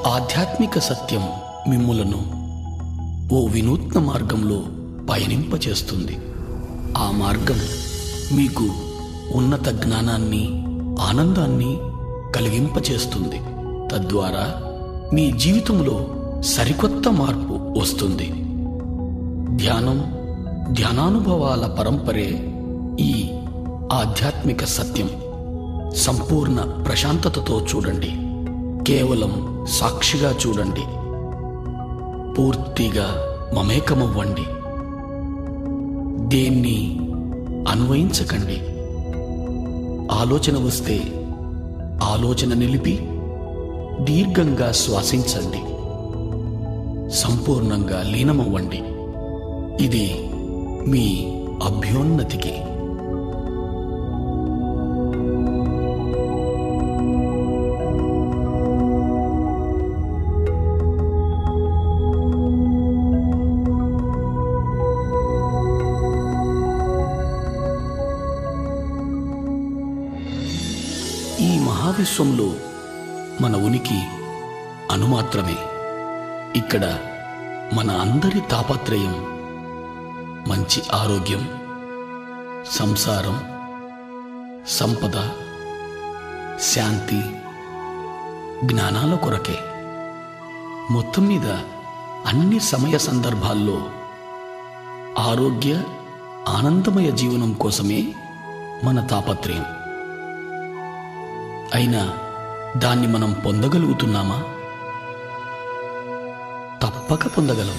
ఆధ్యాత్మిక సత్యం మిమ్ములను ఓ వినూత్న మార్గంలో పయనింపచేస్తుంది. ఆ మార్గం మీకు ఉన్నత జ్ఞానాన్ని, ఆనందాన్ని కలిగింపచేస్తుంది. తద్వారా మీ జీవితంలో సరికొత్త మార్పు వస్తుంది. ధ్యానం, ధ్యానానుభవాల పరంపరే ఈ ఆధ్యాత్మిక సత్యం. సంపూర్ణ ప్రశాంతతతో చూడండి. కేవలం సాక్షిగా చూడండి. పూర్తిగా మమేకమవ్వండి. దేన్ని అన్వయించకండి. ఆలోచన వస్తే ఆలోచన నిలిపి దీర్ఘంగా శ్వాసించండి. సంపూర్ణంగా లీనమవ్వండి. ఇది మీ అభ్యున్నతికి. ఈ మహావిశ్వంలో మన ఉనికి అణుమాత్రమే. ఇక్కడ మన అందరి తాపత్రయం మంచి ఆరోగ్యం, సంసారం, సంపద, శాంతి, జ్ఞానాల కొరకే. మొత్తం మీద అన్ని సమయ సందర్భాల్లో ఆరోగ్య, ఆనందమయ జీవనం కోసమే మన తాపత్రయం. అయినా దాన్ని మనం పొందగలుగుతున్నామా? తప్పక పొందగలం.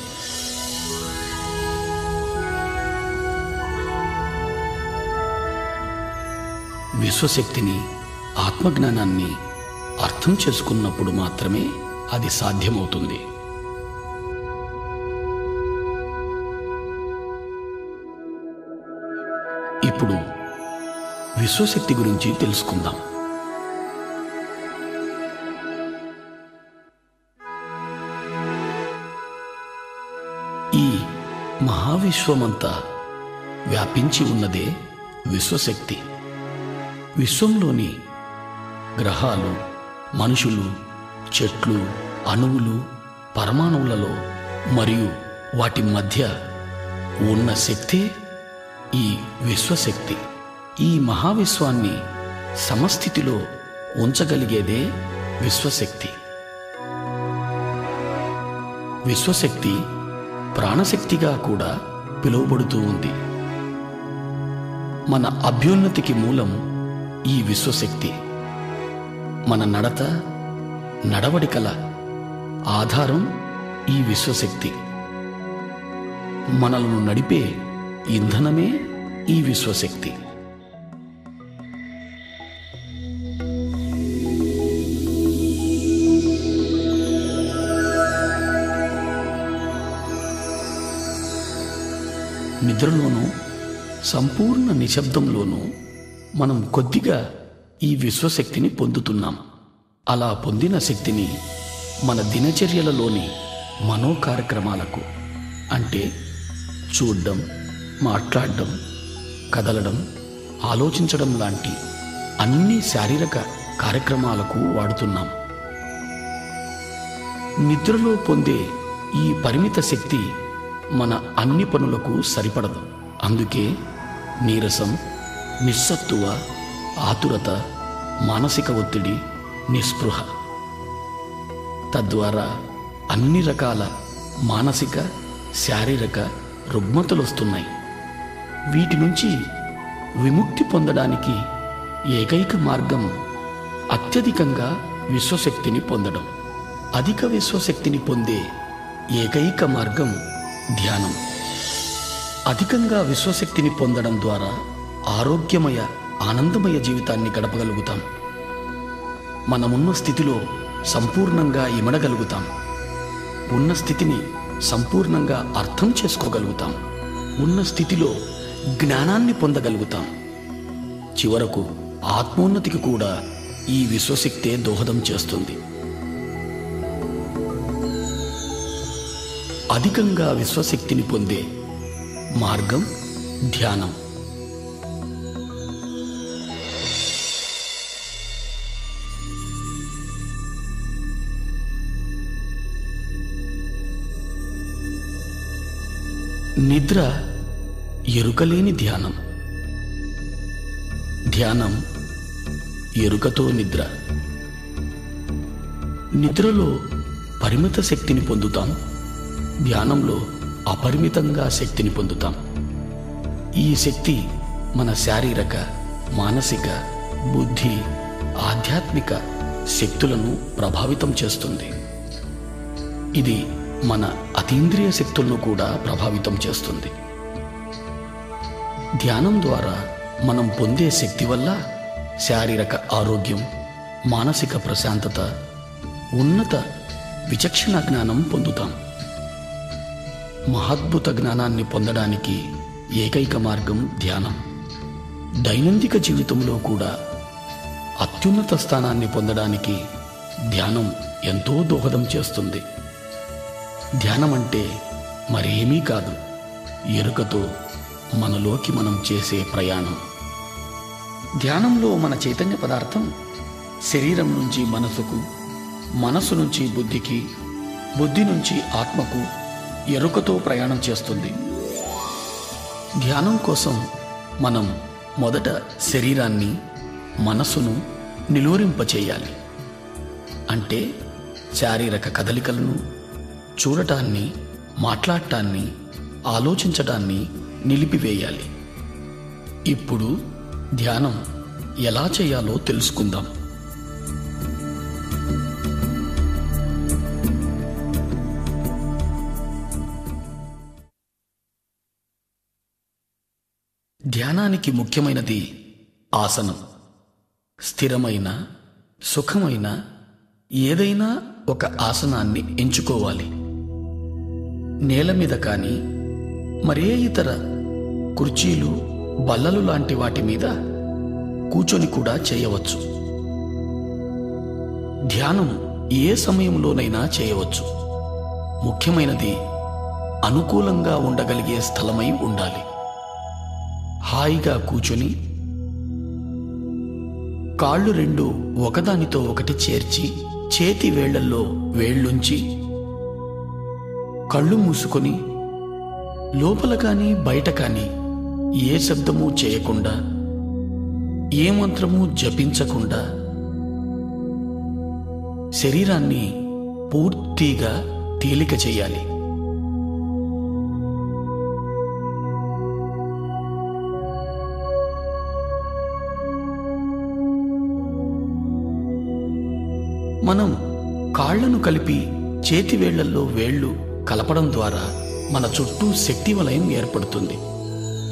విశ్వశక్తిని, ఆత్మజ్ఞానాన్ని అర్థం చేసుకున్నప్పుడు మాత్రమే అది సాధ్యమవుతుంది. ఇప్పుడు విశ్వశక్తి గురించి తెలుసుకుందాం. ఈ మహావిశ్వమంతా వ్యాపించి ఉన్నదే విశ్వశక్తి. విశ్వంలోని గ్రహాలు, మనుషులు, చెట్లు, అణువులు, పరమాణువులలో మరియు వాటి మధ్య ఉన్న శక్తే ఈ విశ్వశక్తి. ఈ మహావిశ్వాన్ని సమస్థితిలో ఉంచగలిగేదే విశ్వశక్తి. విశ్వశక్తి ప్రాణశక్తిగా కూడా పిలువబడుతూ ఉంది. మన అభ్యున్నతికి మూలం ఈ విశ్వశక్తి. మన నడత, నడవడికల ఆధారం ఈ విశ్వశక్తి. మనలను నడిపే ఇంధనమే ఈ విశ్వశక్తి. నిద్రలోనూ, సంపూర్ణ నిశ్శబ్దంలోనూ మనం కొద్దిగా ఈ విశ్వశక్తిని పొందుతున్నాం. అలా పొందిన శక్తిని మన దినచర్యలలోని మనో కార్యక్రమాలకు, అంటే చూడడం, మాట్లాడడం, కదలడం, ఆలోచించడం లాంటి అన్ని శారీరక కార్యక్రమాలకు వాడుతున్నాం. నిద్రలో పొందే ఈ పరిమిత శక్తి మన అన్ని పనులకు సరిపడదు. అందుకే నీరసం, నిస్సత్తువ, ఆతురత, మానసిక ఒత్తిడి, నిస్పృహ, తద్వారా అన్ని రకాల మానసిక, శారీరక రుగ్మతలు వస్తున్నాయి. వీటి నుంచి విముక్తి పొందడానికి ఏకైక మార్గం అత్యధికంగా విశ్వశక్తిని పొందడం. అధిక విశ్వశక్తిని పొందే ఏకైక మార్గం ధ్యానం. అధికంగా విశ్వశక్తిని పొందడం ద్వారా ఆరోగ్యమయ, ఆనందమయ జీవితాన్ని గడపగలుగుతాం. మనమున్న స్థితిలో సంపూర్ణంగా ఇమడగలుగుతాం. ఉన్న స్థితిని సంపూర్ణంగా అర్థం చేసుకోగలుగుతాం. ఉన్న స్థితిలో జ్ఞానాన్ని పొందగలుగుతాం. చివరకు ఆత్మోన్నతికి కూడా ఈ విశ్వశక్తే దోహదం చేస్తుంది. అధికంగా విశ్వశక్తిని పొందే మార్గం ధ్యానం. నిద్ర ఎరుకలేని ధ్యానం. ధ్యానం ఎరుకతో నిద్ర. నిద్రలో పరిమిత శక్తిని పొందుతాం, ధ్యానంలో అపరిమితంగా శక్తిని పొందుతాం. ఈ శక్తి మన శారీరక, మానసిక, బుద్ధి, ఆధ్యాత్మిక శక్తులను ప్రభావితం చేస్తుంది. ఇది మన అతీంద్రియ శక్తులను కూడా ప్రభావితం చేస్తుంది. ధ్యానం ద్వారా మనం పొందే శక్తి వల్ల శారీరక ఆరోగ్యం, మానసిక ప్రశాంతత, ఉన్నత విచక్షణ జ్ఞానం పొందుతాం. మహాద్భుత జ్ఞానాన్ని పొందడానికి ఏకైక మార్గం ధ్యానం. దైనందిక జీవితంలో కూడా అత్యున్నత స్థానాన్ని పొందడానికి ధ్యానం ఎంతో దోహదం చేస్తుంది. ధ్యానం అంటే మరేమీ కాదు, ఎరుకతో మనలోకి మనం చేసే ప్రయాణం. ధ్యానంలో మన చైతన్య పదార్థం శరీరం నుంచి మనసుకు, మనసు నుంచి బుద్ధికి, బుద్ధి నుంచి ఆత్మకు ఎరుకతో ప్రయాణం చేస్తుంది. ధ్యానం కోసం మనం మొదట శరీరాన్ని, మనసును నిలువరింపచేయాలి. అంటే శారీరక కదలికలను, చూడటాన్ని, మాట్లాడటాన్ని, ఆలోచించడాన్ని నిలిపివేయాలి. ఇప్పుడు ధ్యానం ఎలా చేయాలో తెలుసుకుందాం. ధ్యానానికి ముఖ్యమైనది ఆసనం. స్థిరమైన, సుఖమైన ఏదైనా ఒక ఆసనాన్ని ఎంచుకోవాలి. నేల మీద కానీ మరే ఇతర కుర్చీలు, బల్లలు లాంటి వాటి మీద కూర్చొని కూడా చేయవచ్చు. ధ్యానం ఏ సమయంలోనైనా చేయవచ్చు. ముఖ్యమైనది అనుకూలంగా ఉండగలిగే స్థలమై ఉండాలి. హాయిగా కూర్చొని కాళ్ళు రెండు ఒకదానితో ఒకటి చేర్చి, చేతి వేళ్లల్లో వేళ్లుంచి, కళ్ళు మూసుకొని లోపల కానీ బయట కానీ ఏ శబ్దమూ చేయకుండా, ఏ మంత్రమూ జపించకుండా శరీరాన్ని పూర్తిగా తేలిక చేయాలి. మనం కాళ్లను కలిపి చేతి వేళ్లల్లో వేళ్లు కలపడం ద్వారా మన చుట్టూ శక్తి వలయం ఏర్పడుతుంది.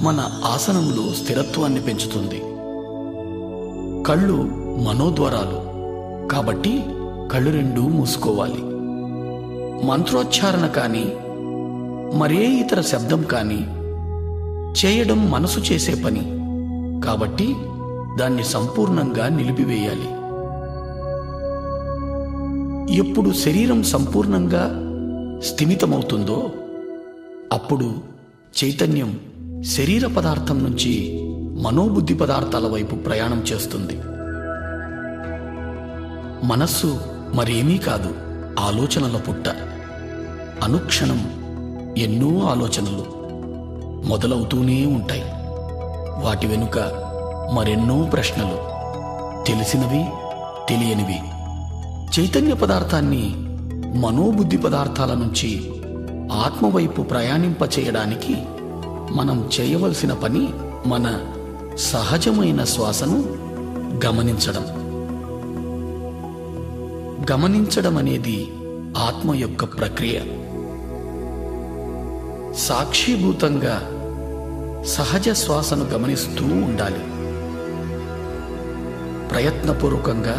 మన ఆసనంలో స్థిరత్వాన్ని పెంచుతుంది. కళ్ళు మనోద్వారాలు కాబట్టి కళ్ళు రెండూ మూసుకోవాలి. మంత్రోచ్చారణ కానీ మరే ఇతర శబ్దం కానీ చేయడం మనసు చేసే పని కాబట్టి దాన్ని సంపూర్ణంగా నిలిపివేయాలి. ఎప్పుడు శరీరం సంపూర్ణంగా స్థిమితమవుతుందో అప్పుడు చైతన్యం శరీర పదార్థం నుంచి మనోబుద్ధి పదార్థాల వైపు ప్రయాణం చేస్తుంది. మనస్సు మరేమీ కాదు, ఆలోచనల పుట్ట. అనుక్షణం ఎన్నో ఆలోచనలు మొదలవుతూనే ఉంటాయి. వాటి వెనుక మరెన్నో ప్రశ్నలు, తెలిసినవి, తెలియనివి. చైతన్య పదార్థాన్ని మనోబుద్ధి పదార్థాల నుంచి ఆత్మవైపు ప్రయాణింపచేయడానికి మనం చేయవలసిన పని మన సహజమైన శ్వాసను గమనించడం. గమనించడం అనేది ఆత్మ యొక్క ప్రక్రియ. సాక్షిభూతంగా సహజ శ్వాసను గమనిస్తూ ఉండాలి. ప్రయత్నపూర్వకంగా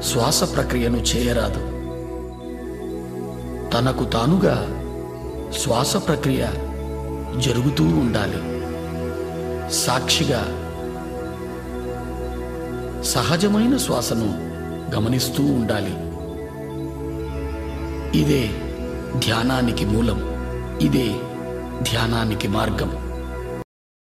శ్వాస ప్రక్రియను చేయరాదు. తనకు తానుగా శ్వాస ప్రక్రియ జరుగుతూ ఉండాలి. సాక్షిగా సహజమైన శ్వాసను గమనిస్తూ ఉండాలి. ఇదే ధ్యానానికి మూలం. ఇదే ధ్యానానికి మార్గం.